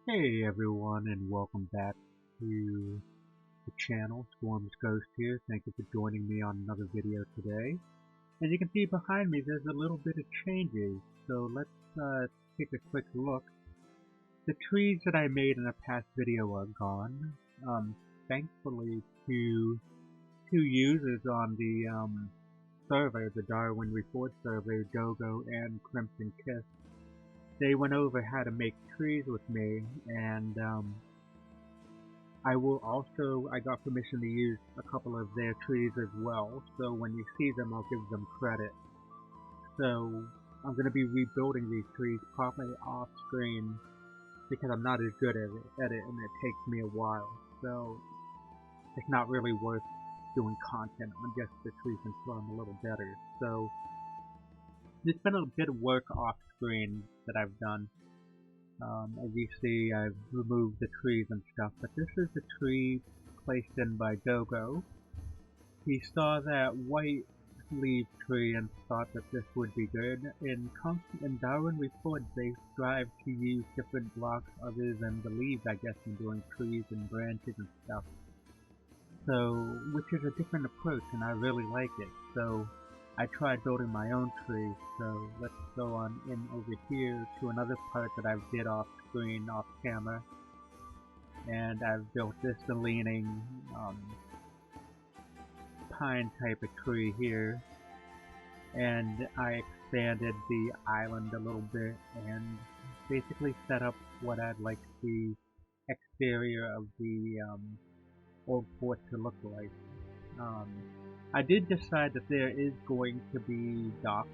Hey everyone, and welcome back to the channel. Storm's Ghost here. Thank you for joining me on another video today. As you can see behind me, there's a little bit of changes, so let's take a quick look. The trees that I made in a past video are gone. Thankfully, two users on the server, the Darwin Reforged Server, Dogo and Crimson Kiss, they went over how to make trees with me, and I got permission to use a couple of their trees as well, so when you see them I'll give them credit. So I'm going to be rebuilding these trees probably off screen because I'm not as good at it and it takes me a while, so it's not really worth doing content on just the trees until I'm a little better. So there's been a bit of work off screen that I've done. As you see, I've removed the trees and stuff, but this is the tree placed in by Dogo. He saw that white leaf tree and thought that this would be good. In Darwin Reforged, they strive to use different blocks other than the leaves, I guess, in doing trees and branches and stuff. So, which is a different approach, and I really like it. So, I tried building my own tree, so let's go on in over here to another part that I did off screen, off camera. And I've built this leaning pine type of tree here. And I expanded the island a little bit and basically set up what I'd like the exterior of the old fort to look like. I did decide that there is going to be docks.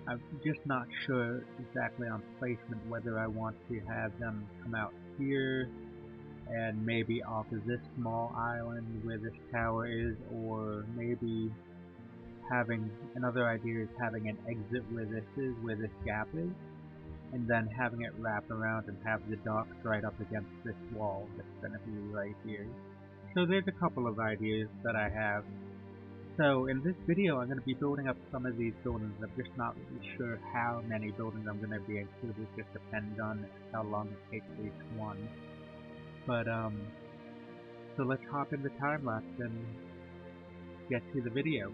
I'm just not sure exactly on placement whether I want to have them come out here and maybe off of this small island where this tower is, or maybe having another idea is having an exit where this is, where this gap is, and then having it wrap around and have the docks right up against this wall that's going to be right here. So there's a couple of ideas that I have. So in this video I'm going to be building up some of these buildings. I'm just not really sure how many buildings I'm going to be including. It just depends on how long it takes for each one. But so let's hop in the time lapse and get to the video.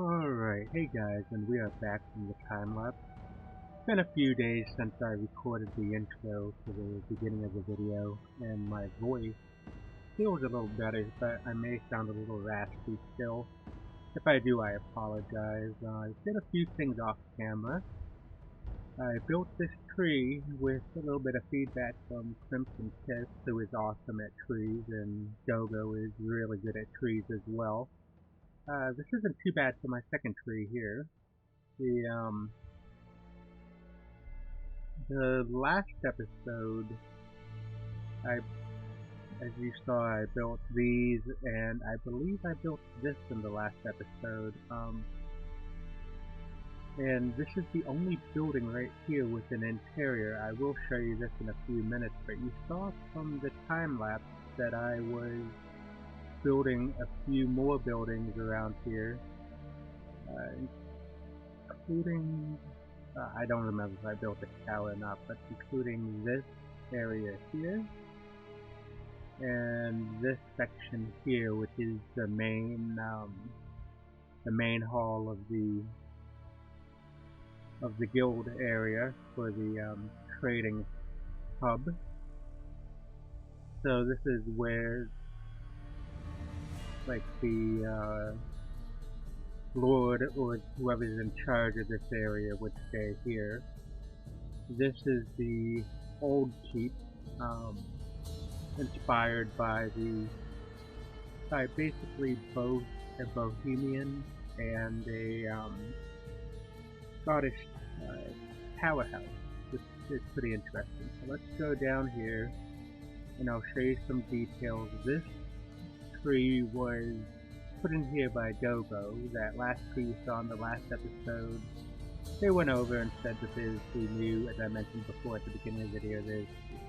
Alright, hey guys, and we are back from the time lapse. It's been a few days since I recorded the intro to the beginning of the video, and my voice feels a little better, but I may sound a little raspy still. If I do, I apologize. I did a few things off camera. I built this tree with a little bit of feedback from Crimson Kiss, who is awesome at trees, and Dogo is really good at trees as well. This isn't too bad for my second tree here. The last episode, as you saw, I built these, and I believe I built this in the last episode. And this is the only building right here with an interior. I will show you this in a few minutes, but you saw from the time lapse that I was building a few more buildings around here, including, I don't remember if I built a tower or not, but including this area here, and this section here, which is the main hall of the guild area for the trading hub. So this is where like the lord or whoever's in charge of this area would stay here. This is the old keep, inspired by basically both a Bohemian and a Scottish powerhouse, which is pretty interesting. So let's go down here and I'll show you some details. This tree was put in here by Dogo. That last tree you saw in the last episode, they went over and said that there's the new, as I mentioned before at the beginning of the video, there's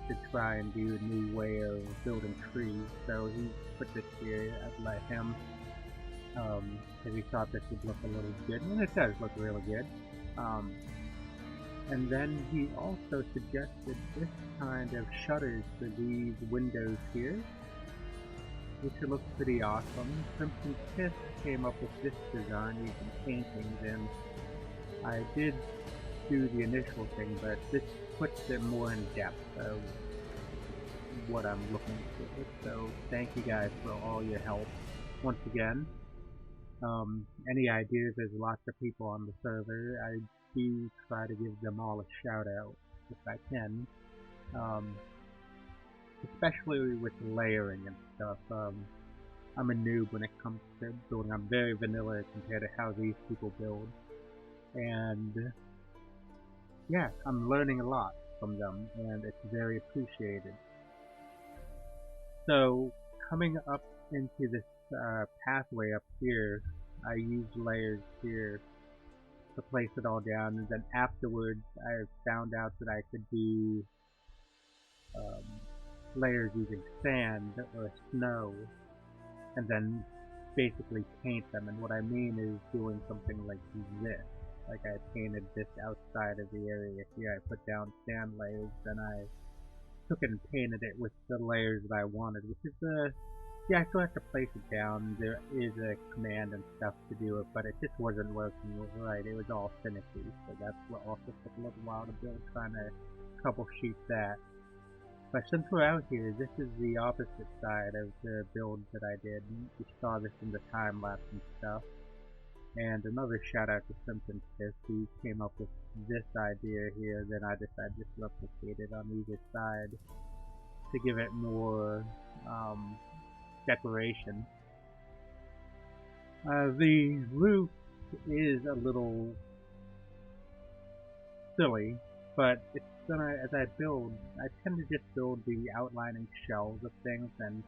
to try and do a new way of building trees. So he put this here. I'd let him, because he thought this would look a little good, and it does look really good. And then he also suggested this kind of shutters for these windows here, which looks pretty awesome. Crimson Kiss came up with this design using paintings, and I did do the initial thing, but this puts it more in depth of what I'm looking for. So thank you guys for all your help once again. Any ideas? There's lots of people on the server. I do try to give them all a shout out if I can. Especially with layering and stuff. I'm a noob when it comes to building. I'm very vanilla compared to how these people build. And yeah, I'm learning a lot from them, and it's very appreciated. So, coming up into this pathway up here, I used layers here to place it all down, and then afterwards I found out that I could do layers using sand or snow, and then basically paint them. And what I mean is doing something like this. Like I painted this outside of the area here. I put down sand layers, then I took it and painted it with the layers that I wanted, which is yeah, I still have to place it down. There is a command and stuff to do it, but it just wasn't working right. It was all finicky, so that's what also took a little while to build, trying to troubleshoot that. But since we're out here, this is the opposite side of the build that I did. You saw this in the time lapse and stuff. And another shout out to Crimson Kiss, who came up with this idea here. Then I decided to replicate it on either side to give it more decoration. The roof is a little silly, but it's gonna, as I build, I tend to just build the outlining shells of things, and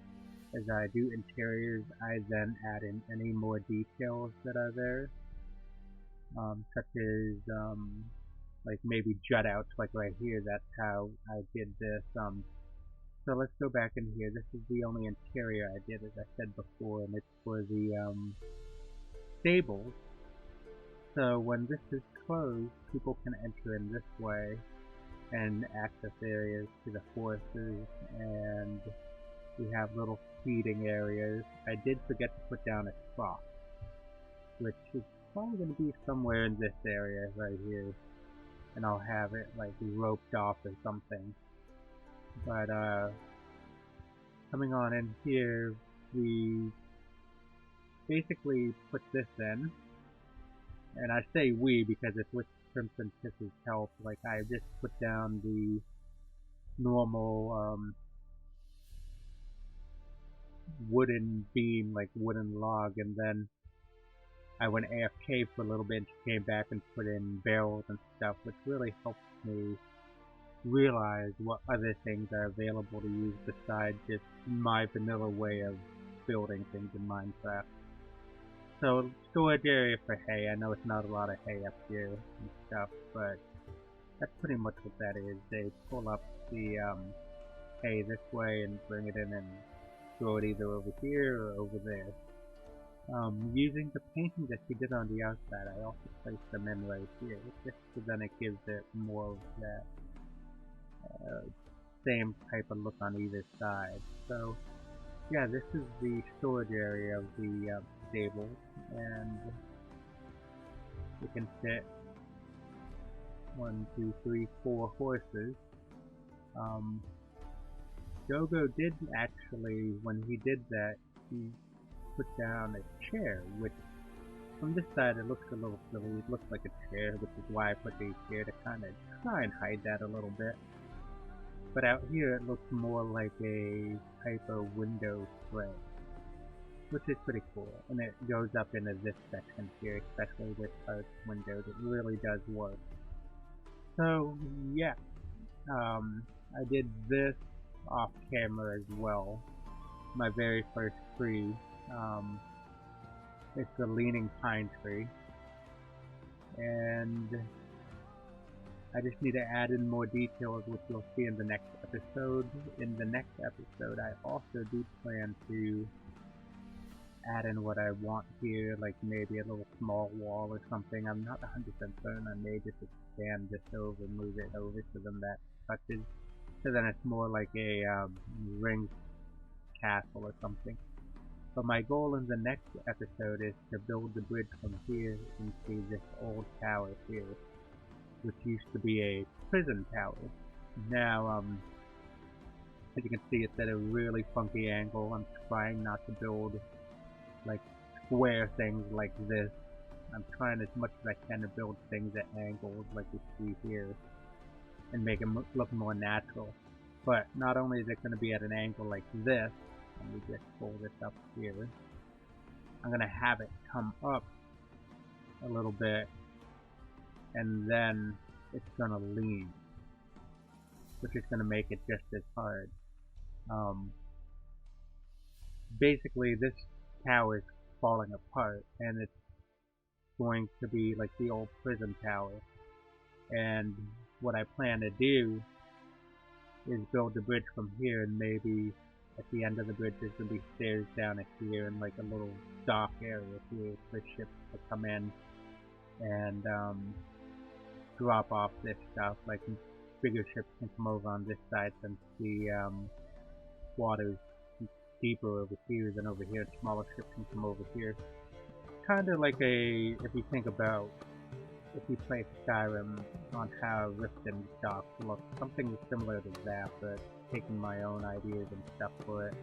as I do interiors, I then add in any more details that are there, such as like maybe jut outs, like right here. That's how I did this. So let's go back in here. This is the only interior I did, as I said before, and it's for the stables. So when this is closed, people can enter in this way and access areas to the horses, and we have little feeding areas. I did forget to put down a trough, which is probably going to be somewhere in this area right here. And I'll have it like roped off or something. But coming on in here, we basically put this in. And I say we because it's with Crimson Kiss's help. Like, I just put down the normal wooden beam, like wooden log, and then I went AFK for a little bit and came back and put in barrels and stuff, which really helped me realize what other things are available to use besides just my vanilla way of building things in Minecraft. So, storage area for hay. I know it's not a lot of hay up here and stuff, but that's pretty much what that is. They pull up the hay this way and bring it in and throw it either over here or over there. Using the painting that she did on the outside, I also placed them in right here, just so then it gives it more of that same type of look on either side. So, yeah, this is the storage area of the stable, and you can fit 1, 2, 3, 4 horses. Dogo did actually, when he did that, he put down a chair, which from this side it looks a little silly. It looks like a chair, which is why I put the chair to kind of try and hide that a little bit. But out here it looks more like a type of window frame, which is pretty cool. And it goes up into this section here, especially with arch windows. It really does work. So yeah, I did this off camera as well. My very first tree. It's a leaning pine tree, and I just need to add in more details, which you'll see in the next episode. In the next episode, I also do plan to add in what I want here, like maybe a little small wall or something. I'm not 100% certain. I may just expand this over, move it over so then that touches. So then it's more like a ring castle or something. But my goal in the next episode is to build the bridge from here into this old tower here, which used to be a prison tower. Now, as you can see, it's at a really funky angle. I'm trying not to build like square things like this. I'm trying as much as I can to build things at angles like you see here and make them look more natural. But not only is it going to be at an angle like this, let me just pull this up here, I'm going to have it come up a little bit and then it's going to lean, which is going to make it just as hard. Basically this tower is falling apart and it's going to be like the old prison tower, and what I plan to do is build the bridge from here, and maybe at the end of the bridge there's going to be stairs down here and like a little dock area here for ships to come in and drop off this stuff. Like bigger ships can come over on this side since the water's deeper over here than over here. Smaller ships can come over here. Kind of like a, if you think about, if you play Skyrim on how Riften docks look, something similar to that, but taking my own ideas and stuff for it.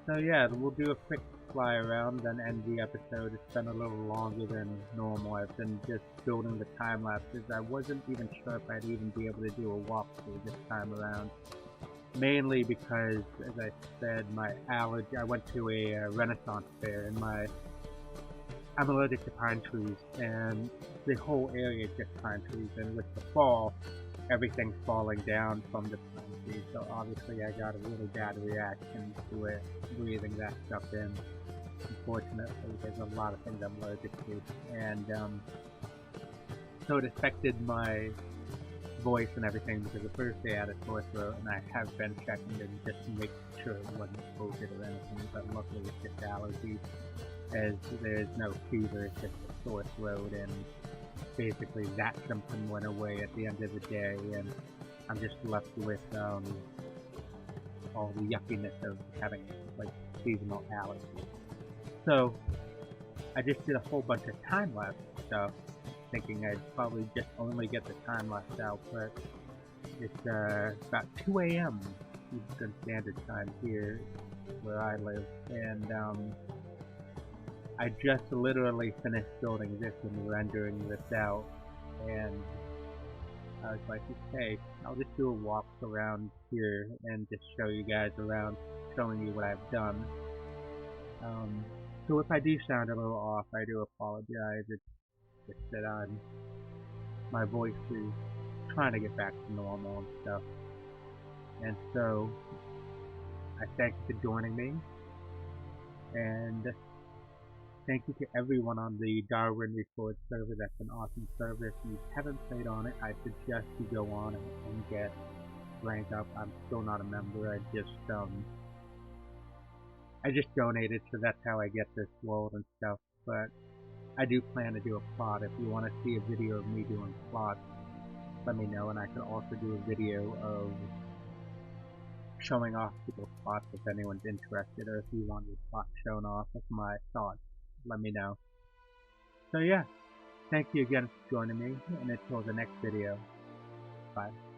So yeah, we'll do a quick fly around, then end the episode. It's been a little longer than normal. I've been just building the time lapses. I wasn't even sure if I'd even be able to do a walkthrough this time around. Mainly because, as I said, my allergy, I went to a Renaissance fair and I'm allergic to pine trees, and the whole area is just pine trees, and with the fall, everything's falling down from the pine trees, so obviously I got a really bad reaction to it, breathing that stuff in. Unfortunately, there's a lot of things I'm allergic to, and so it affected my voice and everything, because the first day I had a sore throat, and I have been checking it just to make sure it wasn't COVID or anything, but luckily it's just allergies, as there's no fever, it's just a sore throat, and basically that symptom went away at the end of the day, and I'm just left with all the yuckiness of having like seasonal allergies. So I just did a whole bunch of time-lapse stuff, thinking I'd probably just only get the time-lapse out, but it's about 2 a.m. Eastern Standard Time here where I live, and I just literally finished building this and rendering this out, and I was like, okay, I'll just do a walk around here and just show you guys around, showing you what I've done. So if I do sound a little off, I do apologize. It's just that my voice is trying to get back to normal and stuff. And so, I thank you for joining me, and thank you to everyone on the Darwin Reforged Server. That's an awesome server. If you haven't played on it, I suggest you go on it and get ranked up. I'm still not a member. I just donated, so that's how I get this world and stuff. But I do plan to do a plot. If you want to see a video of me doing plots, let me know, and I can also do a video of showing off people's plots if anyone's interested, or if you want your plot shown off with my thoughts, let me know. So yeah, thank you again for joining me, and until the next video, bye.